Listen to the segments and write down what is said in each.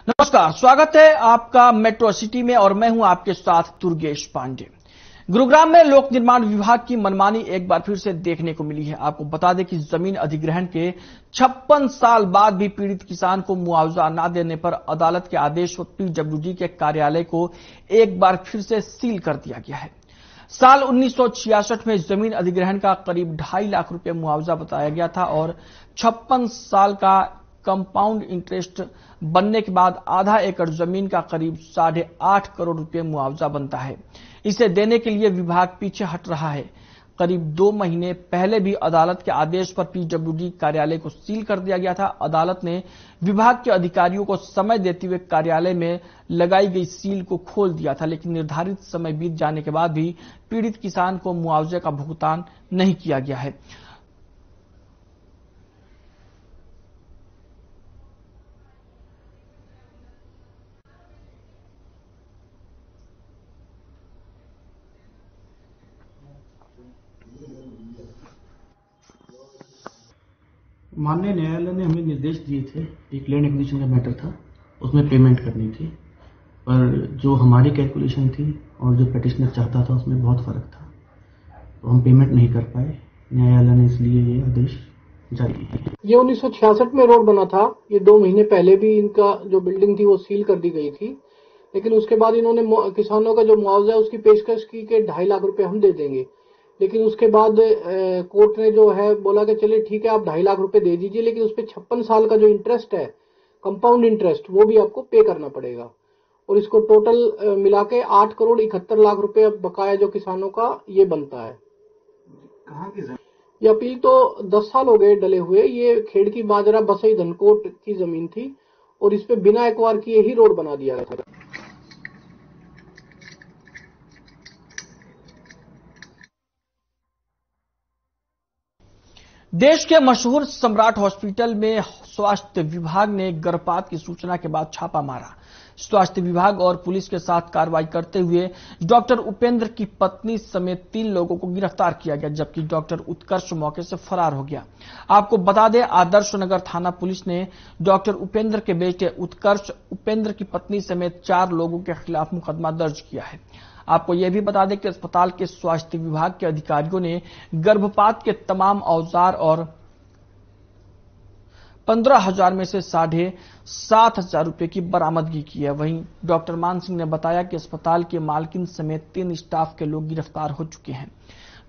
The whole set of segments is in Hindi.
नमस्कार, स्वागत है आपका मेट्रो सिटी में और मैं हूं आपके साथ दुर्गेश पांडे। गुरुग्राम में लोक निर्माण विभाग की मनमानी एक बार फिर से देखने को मिली है। आपको बता दें कि जमीन अधिग्रहण के 56 साल बाद भी पीड़ित किसान को मुआवजा न देने पर अदालत के आदेश पर पीडब्ल्यूडी के कार्यालय को एक बार फिर से सील कर दिया गया है। साल 1966 में जमीन अधिग्रहण का करीब 2.5 लाख रुपए मुआवजा बताया गया था और 56 साल का कंपाउंड इंटरेस्ट बनने के बाद आधा एकड़ जमीन का करीब 8.5 करोड़ रुपए मुआवजा बनता है। इसे देने के लिए विभाग पीछे हट रहा है। करीब 2 महीने पहले भी अदालत के आदेश पर पीडब्ल्यूडी कार्यालय को सील कर दिया गया था। अदालत ने विभाग के अधिकारियों को समय देते हुए कार्यालय में लगाई गई सील को खोल दिया था, लेकिन निर्धारित समय बीत जाने के बाद भी पीड़ित किसान को मुआवजे का भुगतान नहीं किया गया है। माननीय न्यायालय ने हमें निर्देश दिए थे, एक लैंड एक्विजिशन का मैटर था, उसमें पेमेंट करनी थी, पर जो हमारी कैलकुलेशन थी और जो पिटिशनर चाहता था उसमें बहुत फर्क था, तो हम पेमेंट नहीं कर पाए। न्यायालय ने इसलिए ये आदेश जारी किया। ये 1966 में रोड बना था। ये 2 महीने पहले भी इनका जो बिल्डिंग थी वो सील कर दी गई थी, लेकिन उसके बाद इन्होंने किसानों का जो मुआवजा है उसकी पेशकश की कि 2.5 लाख रुपए हम दे देंगे। लेकिन उसके बाद कोर्ट ने जो है बोला कि चलिए ठीक है, आप 2.5 लाख रुपए दे दीजिए, लेकिन उस पर 56 साल का जो इंटरेस्ट है, कंपाउंड इंटरेस्ट, वो भी आपको पे करना पड़ेगा। और इसको टोटल मिला के 8 करोड़ 71 लाख रुपए बकाया जो किसानों का ये बनता है। कहाँ की ये अपील तो 10 साल हो गए डले हुए। ये खेड़की बाजरा बसई धनकोट की जमीन थी और इस पे बिना एक्वायर किए ही रोड बना दिया गया था। देश के मशहूर सम्राट हॉस्पिटल में स्वास्थ्य विभाग ने गर्भपात की सूचना के बाद छापा मारा। स्वास्थ्य विभाग और पुलिस के साथ कार्रवाई करते हुए डॉक्टर उपेंद्र की पत्नी समेत 3 लोगों को गिरफ्तार किया गया, जबकि डॉक्टर उत्कर्ष मौके से फरार हो गया। आपको बता दें, आदर्श नगर थाना पुलिस ने डॉक्टर उपेंद्र के बेटे उत्कर्ष उपेंद्र की पत्नी समेत 4 लोगों के खिलाफ मुकदमा दर्ज किया है। आपको यह भी बता दें कि अस्पताल के स्वास्थ्य विभाग के अधिकारियों ने गर्भपात के तमाम औजार और 15,000 में से 7,500 रुपए की बरामदगी की है। वहीं डॉक्टर मान सिंह ने बताया कि अस्पताल के मालकिन समेत 3 स्टाफ के लोग गिरफ्तार हो चुके हैं,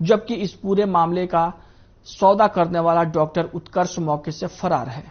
जबकि इस पूरे मामले का सौदा करने वाला डॉक्टर उत्कर्ष मौके से फरार है।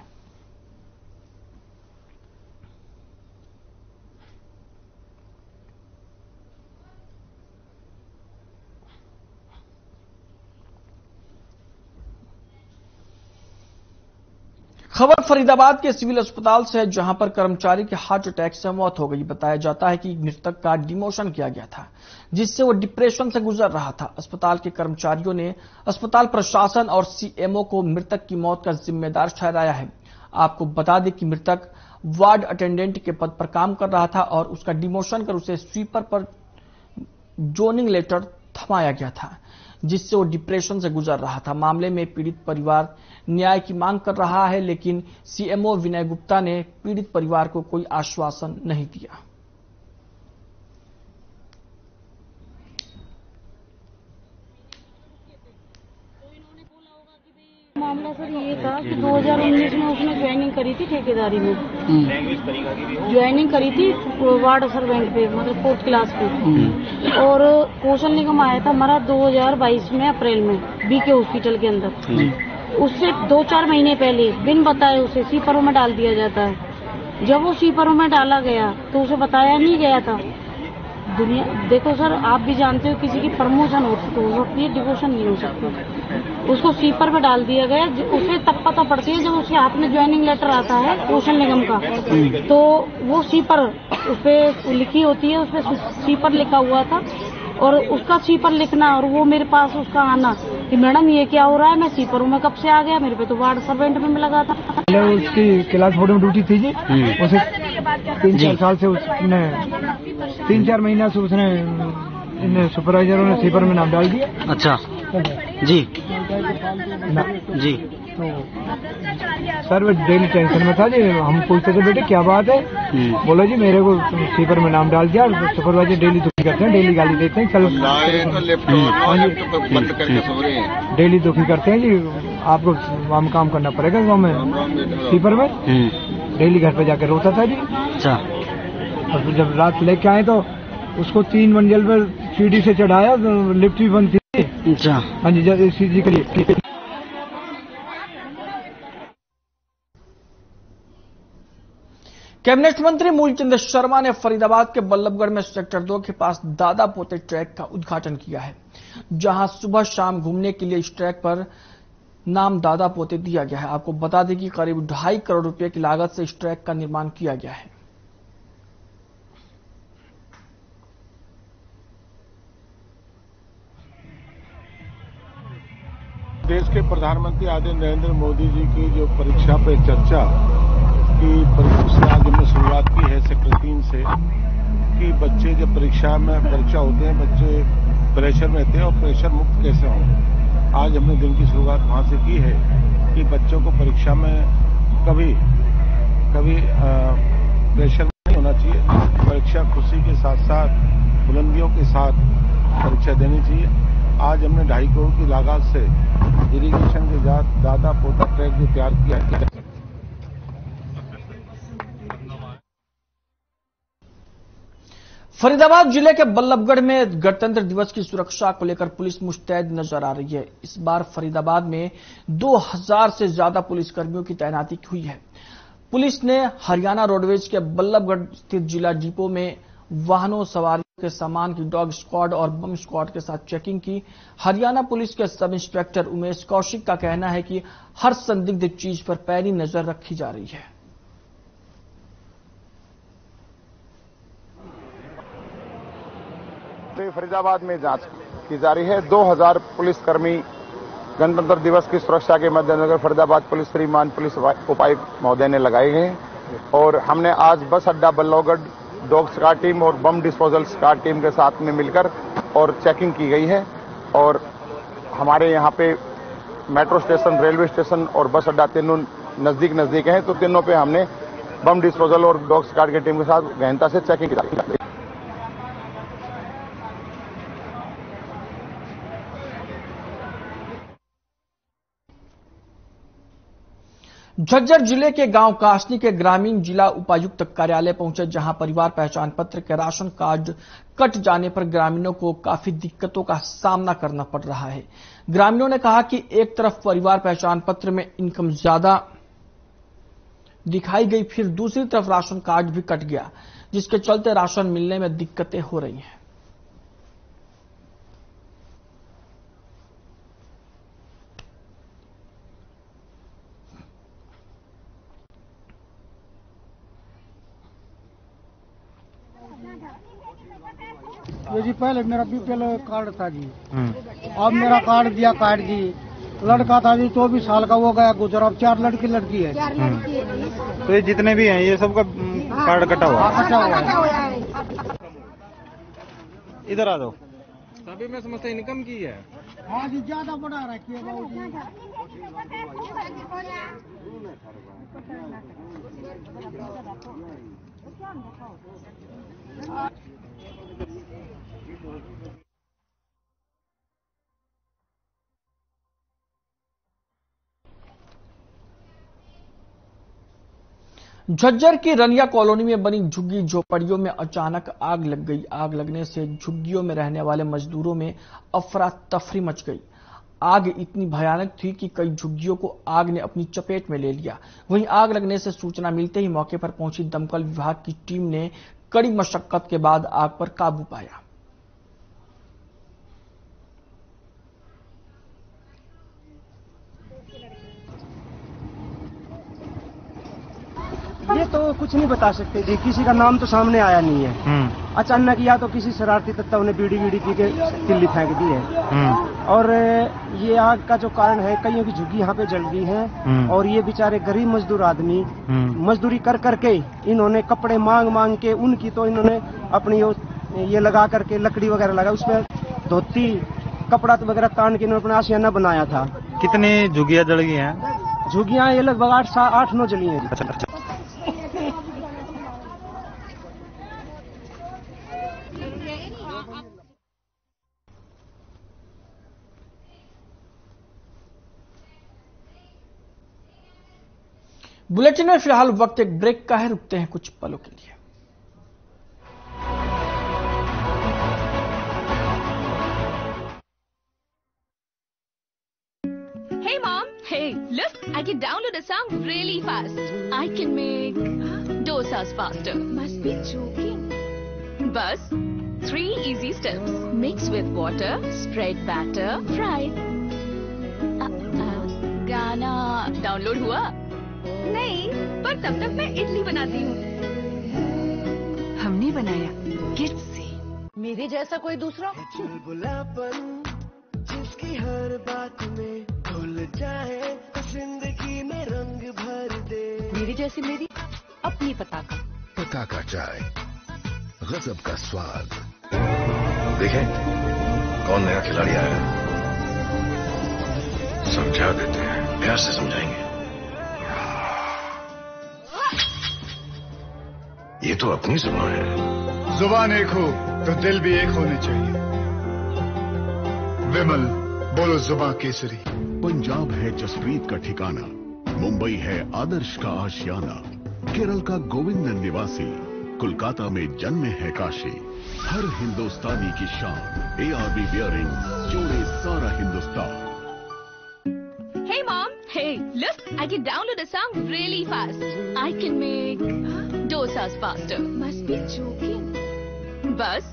खबर फरीदाबाद के सिविल अस्पताल से है, जहां पर कर्मचारी के हार्ट अटैक से मौत हो गई। बताया जाता है कि मृतक का डिमोशन किया गया था, जिससे वो डिप्रेशन से गुजर रहा था। अस्पताल के कर्मचारियों ने अस्पताल प्रशासन और सीएमओ को मृतक की मौत का जिम्मेदार ठहराया है। आपको बता दें कि मृतक वार्ड अटेंडेंट के पद पर काम कर रहा था और उसका डिमोशन कर उसे स्वीपर पर जोनिंग लेटर थमाया गया था, जिससे वो डिप्रेशन से गुजर रहा था। मामले में पीड़ित परिवार न्याय की मांग कर रहा है, लेकिन सीएमओ विनय गुप्ता ने पीड़ित परिवार को कोई आश्वासन नहीं दिया। मामला सर ये था कि 2019 में उसने ज्वाइनिंग करी थी ठेकेदारी में, ज्वाइनिंग करी थी वार्ड सर्वेंट पे, मतलब 4th क्लास पे, और कौशल निगम आया था हमारा 2022 में अप्रैल में बीके हॉस्पिटल के अंदर। उससे 2-4 महीने पहले बिन बताए उसे सीपरों में डाल दिया जाता है। जब वो सीपरों में डाला गया तो उसे बताया नहीं गया था। दुनिया देखो सर, आप भी जानते हो किसी की प्रमोशन हो सकती है, डिवोशन नहीं हो सकती। उसको सीपर में डाल दिया गया। उसे तब पता पड़ती है जब उसके हाथ में ज्वाइनिंग लेटर आता है कौशल निगम का, तो वो सीपर उस पर लिखी होती है, उस पर सीपर लिखा हुआ था और उसका सीपर लिखना और वो मेरे पास उसका आना कि मैडम ये क्या हो रहा है, मैं सीपरों में कब से आ गया, मेरे पे तो वार्ड सर्वेंट में लगा था। उसकी क्लास 4 में ड्यूटी थी जी, उसे 3-4 साल से उसने 3-4 महीना से उसने सुपरवाइजरों ने सीपर में नाम डाल दिया। अच्छा जी जी। तो सर वो डेली टेंशन में था जी। हम पूछते थे बेटे क्या बात है, बोलो जी मेरे को स्लीपर में नाम डाल दिया, सुपरवाइजर डेली दुखी करते हैं, डेली गाली देते हैं, चलो डेली दुखी करते हैं जी, आपको हम काम करना पड़ेगा गाँव में स्लीपर में। डेली घर पे जाकर रोता था जी। अच्छा। और फिर जब रात लेके आए तो उसको 3 मंजिल पर सीढ़ी से चढ़ाया, लिफ्ट भी बंद थी। अच्छा। हाँ जी, इसी के लिए। कैबिनेट मंत्री मूलचंद शर्मा ने फरीदाबाद के बल्लभगढ़ में सेक्टर 2 के पास दादा पोते ट्रैक का उद्घाटन किया है, जहां सुबह शाम घूमने के लिए इस ट्रैक पर नाम दादा पोते दिया गया है। आपको बता दें कि करीब 2.5 करोड़ रुपए की लागत से इस ट्रैक का निर्माण किया गया है। देश के प्रधानमंत्री आदरणीय नरेंद्र मोदी जी की जो परीक्षा पे चर्चा की परीक्षा आज हमने शुरुआत की है सेक्टर 3 से, कि बच्चे जब परीक्षा होते हैं, बच्चे प्रेशर में रहते हैं और प्रेशर मुक्त कैसे हों। आज हमने दिन की शुरुआत वहां से की है कि बच्चों को परीक्षा में कभी प्रेशर नहीं होना चाहिए। परीक्षा खुशी के साथ साथ बुलंदियों के साथ परीक्षा देनी चाहिए। आज हमने 2.5 करोड़ की लागत से इरिगेशन के साथ दादा पोता ट्रैक जो तैयार किया है। फरीदाबाद जिले के बल्लभगढ़ में गणतंत्र दिवस की सुरक्षा को लेकर पुलिस मुस्तैद नजर आ रही है। इस बार फरीदाबाद में 2000 से ज्यादा पुलिसकर्मियों की तैनाती हुई है। पुलिस ने हरियाणा रोडवेज के बल्लभगढ़ स्थित जिला डिपो में वाहनों, सवारियों के सामान की डॉग स्क्वाड और बम स्क्वाड के साथ चेकिंग की। हरियाणा पुलिस के सब इंस्पेक्टर उमेश कौशिक का कहना है कि हर संदिग्ध चीज पर पैनी नजर रखी जा रही है। फरीदाबाद में जांच की जा रही है। 2000 पुलिसकर्मी गणतंत्र दिवस की सुरक्षा के मद्देनजर फरीदाबाद पुलिस श्रीमान पुलिस उपायुक्त महोदय ने लगाए गए और हमने आज बस अड्डा बल्लभगढ़ डॉग स्क्वाड टीम और बम डिस्पोजल स्क्वाड टीम के साथ में मिलकर और चेकिंग की गई है। और हमारे यहाँ पे मेट्रो स्टेशन, रेलवे स्टेशन और बस अड्डा तीनों नजदीक हैं, तो तीनों पे हमने बम डिस्पोजल और डॉग स्क्वाड की टीम के साथ गहनता से चेकिंग की। झज्जर जिले के गांव कासनी के ग्रामीण जिला उपायुक्त कार्यालय पहुंचे, जहां परिवार पहचान पत्र के राशन कार्ड कट जाने पर ग्रामीणों को काफी दिक्कतों का सामना करना पड़ रहा है। ग्रामीणों ने कहा कि एक तरफ परिवार पहचान पत्र में इनकम ज्यादा दिखाई गई, फिर दूसरी तरफ राशन कार्ड भी कट गया, जिसके चलते राशन मिलने में दिक्कतें हो रही हैं। ये जी पहले मेरा बीपीएल कार्ड था जी, अब मेरा कार्ड दिया कार्ड जी, लड़का था जी 24 साल का, वो गया गुजर, अब 4 लड़की है। तो ये जितने भी हैं ये सबका कार्ड कटा हुआ है। इधर आ दो। तभी मैं समझता इनकम की है। हाँ जी, ज्यादा बढ़ा रखी है झज्जर की रनिया कॉलोनी में बनी झुग्गी झोपड़ियों में अचानक आग लग गई। आग लगने से झुग्गियों में रहने वाले मजदूरों में अफरा तफरी मच गई। आग इतनी भयानक थी कि कई झुग्गियों को आग ने अपनी चपेट में ले लिया। वहीं आग लगने से सूचना मिलते ही मौके पर पहुंची दमकल विभाग की टीम ने कड़ी मशक्कत के बाद आग पर काबू पाया। ये तो कुछ नहीं बता सकते जी, किसी का नाम तो सामने आया नहीं है। अचानक या तो किसी शरारती तत्व ने बीड़ी पी के तिल्ली फेंक दी है। और ये आग का जो कारण है, कईयों की झुग्गी यहाँ पे जल गई है और ये बेचारे गरीब मजदूर आदमी मजदूरी कर करके इन्होंने कपड़े मांग के उनकी तो इन्होंने अपनी ये लगा करके लकड़ी वगैरह लगा, उसमें धोती कपड़ा वगैरह तान के इन्होंने अपना आशियाना बनाया था। कितनी झुग्गियां जल गई हैं? झुग्गियां ये लगभग 8-9 जली हैं जी। बुलेटिन में फिलहाल वक्त एक ब्रेक का है, रुकते हैं कुछ पलों के लिए। Hey mom, hey, look, I can download a song really fast. I can make dosas faster. Must be joking. Bus, 3 easy steps. Mix with water, spread batter, fry. गाना डाउनलोड हुआ? नहीं, पर तब तक मैं इडली बनाती हूँ। हमने बनाया किड्स से। मेरे जैसा कोई दूसरा? चुलबुलापन जिसकी हर बात में भूल जाए, जिंदगी में रंग भर दे। मेरी जैसी मेरी अपनी पताका चाय, गजब का स्वाद। देखें कौन नया खिलाड़ी आया है, समझा देते हैं, प्यार से समझाएंगे। ये तो अपनी जुबान है। जुबान एक हो तो दिल भी एक होने चाहिए। विमल बोलो जुबान केसरी। पंजाब है जसप्रीत का ठिकाना, मुंबई है आदर्श का आशियाना, केरल का गोविंद निवासी, कोलकाता में जन्मे है काशी। हर हिंदुस्तानी की शान, ARB बियरिंग जोड़े सारा Hindustan. Hey mom, hey, look, I can download a song really fast. I can make dosas faster. Must be joking. Bus,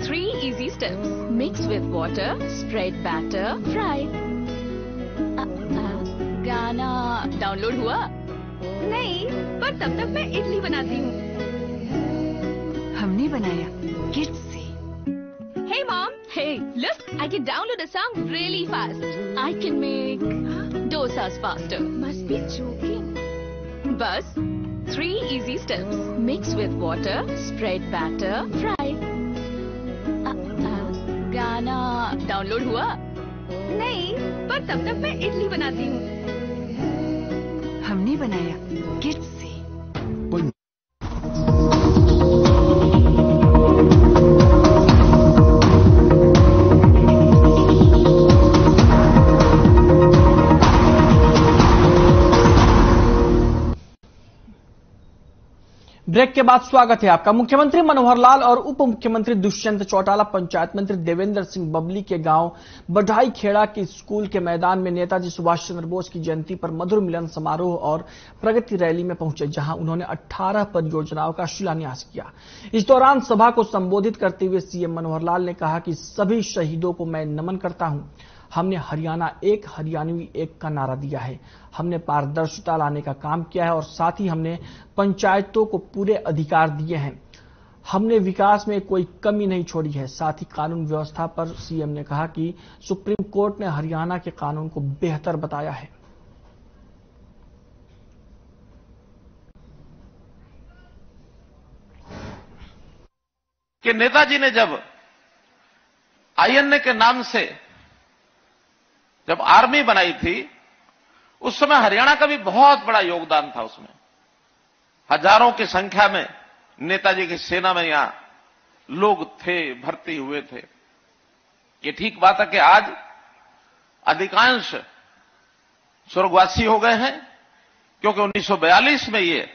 3 easy steps. Mix with water, spread batter, fry. गाना डाउनलोड हुआ? नहीं, पर तब तक मैं इडली बनाती हूँ। हमने बनाया किड्स से। Hey mom, hey, look, I can download a song really fast. I can make dosas faster. Must be joking. Bus, 3 easy steps. Mix with water, spread batter, fry. गाना डाउनलोड हुआ? नहीं, पर तब तक मैं इडली बनाती हूँ। हमने बनाया किड्स से। ब्रेक के बाद स्वागत है आपका। मुख्यमंत्री मनोहर लाल और उप मुख्यमंत्री दुष्यंत चौटाला पंचायत मंत्री देवेंद्र सिंह बबली के गांव बढ़ाई खेड़ा के स्कूल के मैदान में नेताजी सुभाष चंद्र बोस की जयंती पर मधुर मिलन समारोह और प्रगति रैली में पहुंचे, जहां उन्होंने 18 परियोजनाओं का शिलान्यास किया। इस दौरान सभा को संबोधित करते हुए सीएम मनोहर लाल ने कहा कि सभी शहीदों को मैं नमन करता हूं। हमने हरियाणा एक, हरियाणवी एक का नारा दिया है। हमने पारदर्शिता लाने का काम किया है और साथ ही हमने पंचायतों को पूरे अधिकार दिए हैं। हमने विकास में कोई कमी नहीं छोड़ी है। साथ ही कानून व्यवस्था पर सीएम ने कहा कि सुप्रीम कोर्ट ने हरियाणा के कानून को बेहतर बताया है। कि नेताजी ने जब आईएनए के नाम से जब आर्मी बनाई थी, उस समय हरियाणा का भी बहुत बड़ा योगदान था। उसमें हजारों की संख्या में नेताजी की सेना में यहां लोग थे, भर्ती हुए थे। ये ठीक बात है कि आज अधिकांश स्वर्गवासी हो गए हैं, क्योंकि 1942 में ये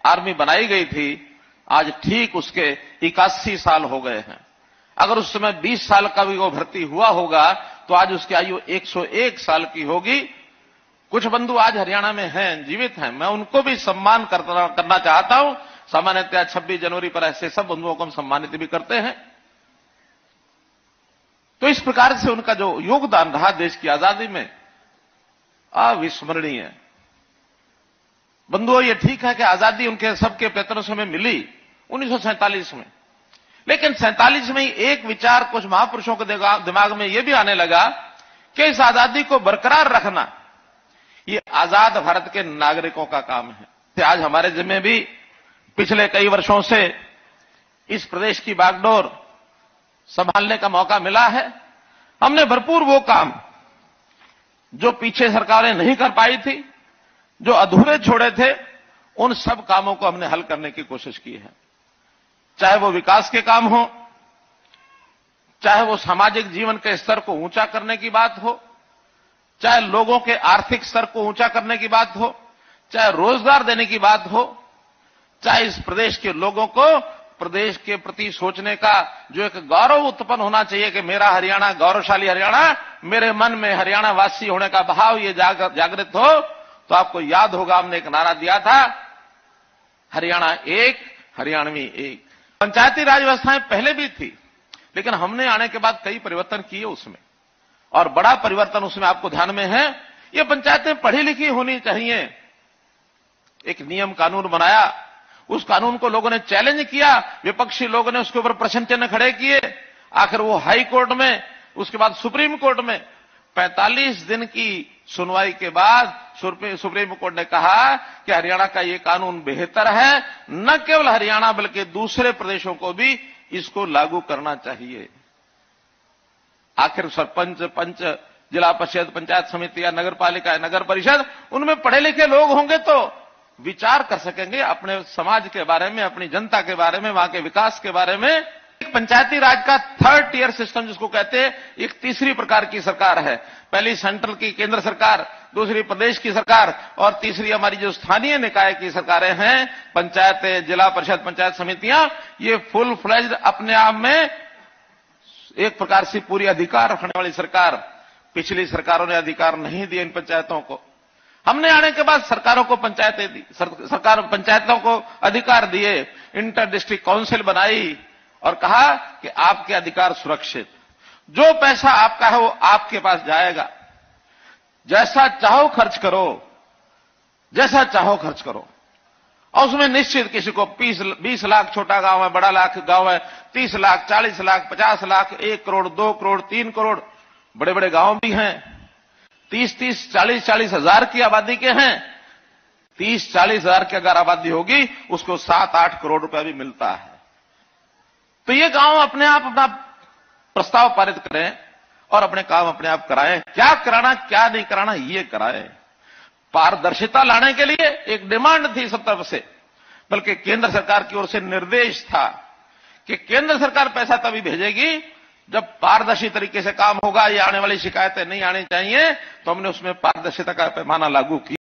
आर्मी बनाई गई थी। आज ठीक उसके 81 साल हो गए हैं। अगर उस समय 20 साल का भी वो भर्ती हुआ होगा तो आज उसकी आयु 101 साल की होगी। कुछ बंधु आज हरियाणा में हैं, जीवित हैं, मैं उनको भी सम्मान करना चाहता हूं। सामान्यतः 26 जनवरी पर ऐसे सब बंधुओं को हम सम्मानित भी करते हैं। तो इस प्रकार से उनका जो योगदान रहा देश की आजादी में, अविस्मरणीय। बंधुओं, ये ठीक है कि आजादी उनके सबके प्रयत्नों में मिली 1947 में, लेकिन 47 में ही एक विचार कुछ महापुरुषों के दिमाग में यह भी आने लगा कि इस आजादी को बरकरार रखना ये आजाद भारत के नागरिकों का काम है। आज हमारे जिम्मे भी पिछले कई वर्षों से इस प्रदेश की बागडोर संभालने का मौका मिला है। हमने भरपूर वो काम जो पीछे सरकारें नहीं कर पाई थी, जो अधूरे छोड़े थे उन सब कामों को हमने हल करने की कोशिश की है। चाहे वो विकास के काम हो, चाहे वो सामाजिक जीवन के स्तर को ऊंचा करने की बात हो, चाहे लोगों के आर्थिक स्तर को ऊंचा करने की बात हो, चाहे रोजगार देने की बात हो, चाहे इस प्रदेश के लोगों को प्रदेश के प्रति सोचने का जो एक गौरव उत्पन्न होना चाहिए कि मेरा हरियाणा गौरवशाली हरियाणा, मेरे मन में हरियाणा वासी होने का भाव ये जागृत हो। तो आपको याद होगा हमने एक नारा दिया था, हरियाणा एक, हरियाणवी एक। पंचायती राज व्यवस्थाएं पहले भी थी, लेकिन हमने आने के बाद कई परिवर्तन किए उसमें, और बड़ा परिवर्तन उसमें आपको ध्यान में है, ये पंचायतें पढ़ी लिखी होनी चाहिए। एक नियम कानून बनाया, उस कानून को लोगों ने चैलेंज किया, विपक्षी लोगों ने उसके ऊपर प्रश्न चिन्ह खड़े किए, आखिर वो हाई कोर्ट में, उसके बाद सुप्रीम कोर्ट में 45 दिन की सुनवाई के बाद सुप्रीम कोर्ट ने कहा कि हरियाणा का ये कानून बेहतर है, न केवल हरियाणा बल्कि दूसरे प्रदेशों को भी इसको लागू करना चाहिए। आखिर सरपंच, पंच, जिला परिषद, पंचायत समिति या नगर पालिका, नगर परिषद, उनमें पढ़े लिखे लोग होंगे तो विचार कर सकेंगे अपने समाज के बारे में, अपनी जनता के बारे में, वहां के विकास के बारे में। एक पंचायती राज का थर्ड टियर सिस्टम जिसको कहते हैं, एक तीसरी प्रकार की सरकार है। पहली सेंट्रल की केंद्र सरकार, दूसरी प्रदेश की सरकार, और तीसरी हमारी जो स्थानीय निकाय की सरकारें हैं, पंचायतें, जिला परिषद, पंचायत समितियां, ये फुल फ्लेज्ड अपने आप में एक प्रकार से पूरी अधिकार रखने वाली सरकार। पिछली सरकारों ने अधिकार नहीं दिए इन पंचायतों को, हमने आने के बाद सरकारों को पंचायतें दी, सरकार पंचायतों को अधिकार दिए, इंटर डिस्ट्रिक्ट काउंसिल बनाई और कहा कि आपके अधिकार सुरक्षित, जो पैसा आपका है वो आपके पास जाएगा, जैसा चाहो खर्च करो, जैसा चाहो खर्च करो। और उसमें निश्चित किसी को 20 लाख छोटा गांव है, बड़ा लाख गांव है, 30 लाख, 40 लाख, 50 लाख, 1 करोड़, 2 करोड़, 3 करोड़, बड़े बड़े गांव भी हैं। 30-30, 40-40 हजार की आबादी के हैं। 30-40 हजार की अगर आबादी होगी, उसको 7-8 करोड़ रुपया भी मिलता है। तो ये गांव अपने आप अपना प्रस्ताव पारित करें और अपने काम अपने आप कराएं। क्या कराना, क्या नहीं कराना, ये कराएं। पारदर्शिता लाने के लिए एक डिमांड थी सब तरफ से, बल्कि केंद्र सरकार की ओर से निर्देश था कि केंद्र सरकार पैसा तभी भेजेगी जब पारदर्शी तरीके से काम होगा, ये आने वाली शिकायतें नहीं आनी चाहिए। तो हमने उसमें पारदर्शिता का पैमाना लागू किया।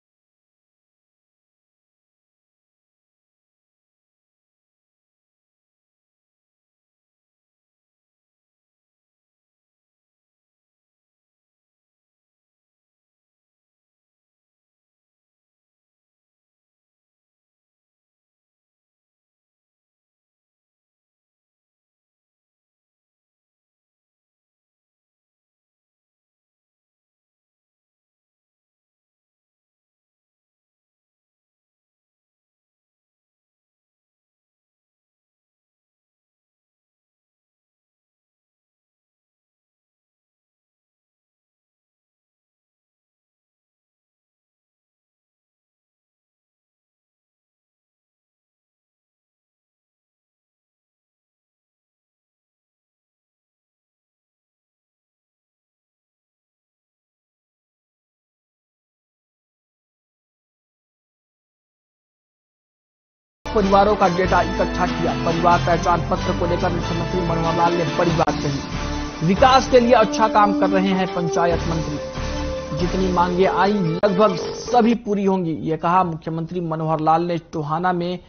परिवारों का डेटा इकट्ठा किया। परिवार पहचान पत्र को लेकर मुख्यमंत्री मनोहर लाल ने बड़ी बात कही। विकास के लिए अच्छा काम कर रहे हैं पंचायत मंत्री। जितनी मांगे आई लगभग सभी पूरी होंगी, ये कहा मुख्यमंत्री मनोहर लाल ने टोहाना में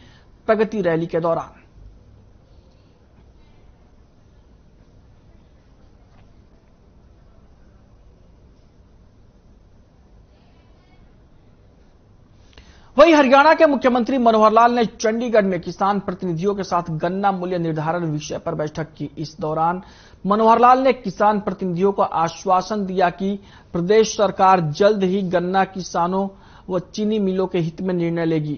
प्रगति रैली के दौरान। वहीं हरियाणा के मुख्यमंत्री मनोहर लाल ने चंडीगढ़ में किसान प्रतिनिधियों के साथ गन्ना मूल्य निर्धारण विषय पर बैठक की। इस दौरान मनोहर लाल ने किसान प्रतिनिधियों को आश्वासन दिया कि प्रदेश सरकार जल्द ही गन्ना किसानों व चीनी मिलों के हित में निर्णय लेगी।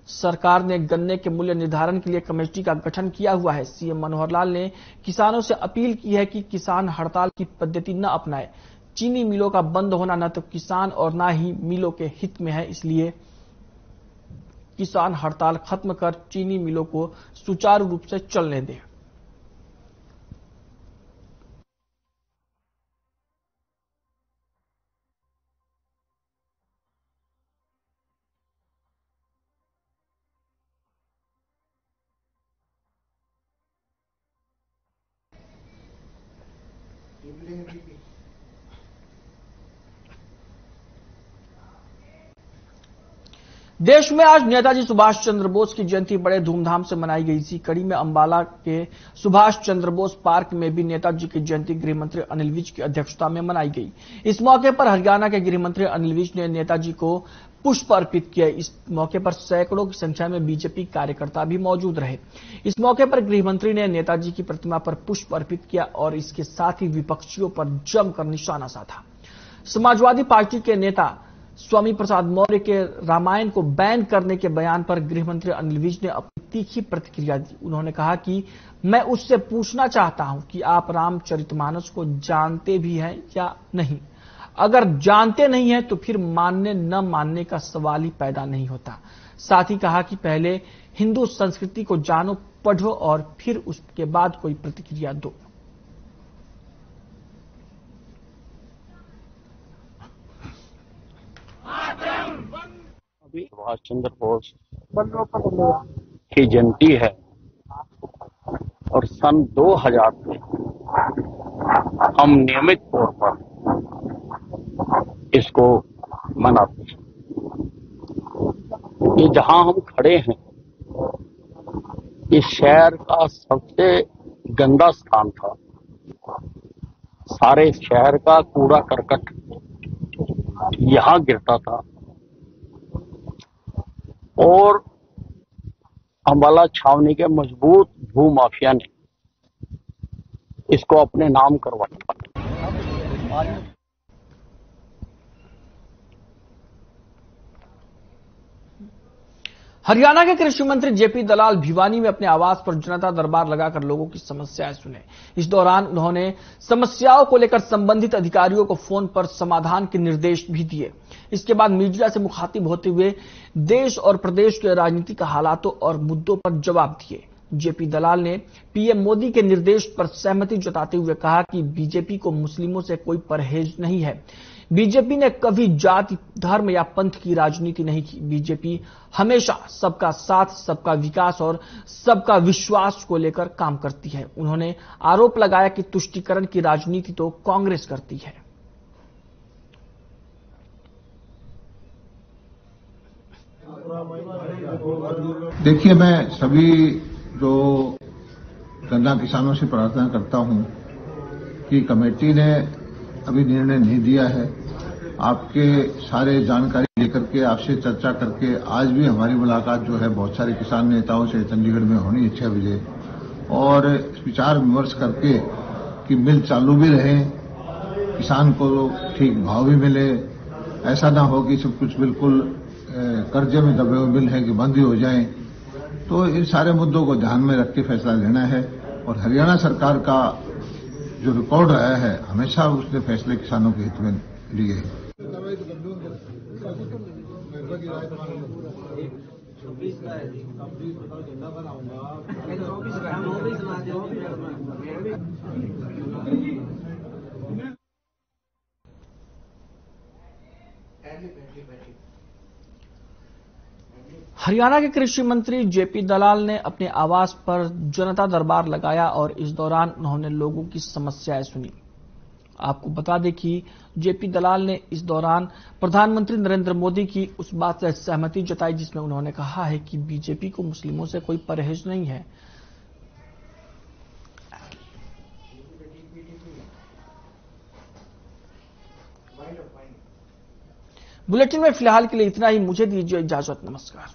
सरकार ने गन्ने के मूल्य निर्धारण के लिए कमेटी का गठन किया हुआ है। सीएम मनोहर लाल ने किसानों से अपील की है कि किसान हड़ताल की पद्धति न अपनाएं। चीनी मिलों का बंद होना न तो किसान और न ही मिलों के हित में है, इसलिए किसान हड़ताल खत्म कर चीनी मिलों को सुचारू रूप से चलने दें। देश में आज नेताजी सुभाष चंद्र बोस की जयंती बड़े धूमधाम से मनाई गई। इसी कड़ी में अंबाला के सुभाष चंद्र बोस पार्क में भी नेताजी की जयंती गृह मंत्री अनिल विज की अध्यक्षता में मनाई गई। इस मौके पर हरियाणा के गृह मंत्री अनिल विज ने नेताजी को पुष्प अर्पित किए। इस मौके पर सैकड़ों की संख्या में बीजेपी कार्यकर्ता भी मौजूद रहे। इस मौके पर गृह मंत्री ने नेताजी की प्रतिमा पर पुष्प अर्पित किया और इसके साथ ही विपक्षियों पर जमकर निशाना साधा। समाजवादी पार्टी के नेता स्वामी प्रसाद मौर्य के रामायण को बैन करने के बयान पर गृह मंत्री अनिल विज ने अपनी तीखी प्रतिक्रिया दी। उन्होंने कहा कि मैं उससे पूछना चाहता हूं कि आप रामचरितमानस को जानते भी हैं या नहीं। अगर जानते नहीं हैं तो फिर मानने न मानने का सवाल ही पैदा नहीं होता। साथ ही कहा कि पहले हिंदू संस्कृति को जानो, पढ़ो और फिर उसके बाद कोई प्रतिक्रिया दो। सुभाष चंद्र बोस की जयंती है और सन 2000 में हम नियमित तौर पर इसको मनाते हैं। ये जहां हम खड़े हैं, इस शहर का सबसे गंदा स्थान था। सारे शहर का कूड़ा करकट यहां गिरता था और अंबाला छावनी के मजबूत भूमाफिया ने इसको अपने नाम करवाया। हरियाणा के कृषि मंत्री जेपी दलाल भिवानी में अपने आवास पर जनता दरबार लगाकर लोगों की समस्याएं सुने। इस दौरान उन्होंने समस्याओं को लेकर संबंधित अधिकारियों को फोन पर समाधान के निर्देश भी दिए। इसके बाद मीडिया से मुखातिब होते हुए देश और प्रदेश के राजनीतिक हालातों और मुद्दों पर जवाब दिए। जेपी दलाल ने पीएम मोदी के निर्देश पर सहमति जताते हुए कहा कि बीजेपी को मुस्लिमों से कोई परहेज नहीं है। बीजेपी ने कभी जाति, धर्म या पंथ की राजनीति नहीं की। बीजेपी हमेशा सबका साथ, सबका विकास और सबका विश्वास को लेकर काम करती है। उन्होंने आरोप लगाया कि तुष्टीकरण की राजनीति तो कांग्रेस करती है। देखिए, मैं सभी जो गन्ना किसानों से प्रार्थना करता हूं कि कमेटी ने अभी निर्णय नहीं दिया है। आपके सारे जानकारी लेकर के, आपसे चर्चा करके आज भी हमारी मुलाकात जो है बहुत सारे किसान नेताओं से चंडीगढ़ में होनी है 6 बजे, और विचार विमर्श करके कि मिल चालू भी रहे, किसान को ठीक भाव भी मिले, ऐसा ना हो कि सब कुछ बिल्कुल कर्जे में दबे हुए मिल है कि बंद ही हो जाए। तो इन सारे मुद्दों को ध्यान में रख के फैसला लेना है। और हरियाणा सरकार का जो रिकॉर्ड रहा है, हमेशा उसने फैसले किसानों के हित में लिए हैं। हरियाणा के कृषि मंत्री जेपी दलाल ने अपने आवास पर जनता दरबार लगाया और इस दौरान उन्होंने लोगों की समस्याएं सुनी। आपको बता दें कि जेपी दलाल ने इस दौरान प्रधानमंत्री नरेंद्र मोदी की उस बात से सहमति जताई जिसमें उन्होंने कहा है कि बीजेपी को मुस्लिमों से कोई परहेज नहीं है। बुलेटिन में फिलहाल के लिए इतना ही। मुझे दीजिए इजाजत। नमस्कार।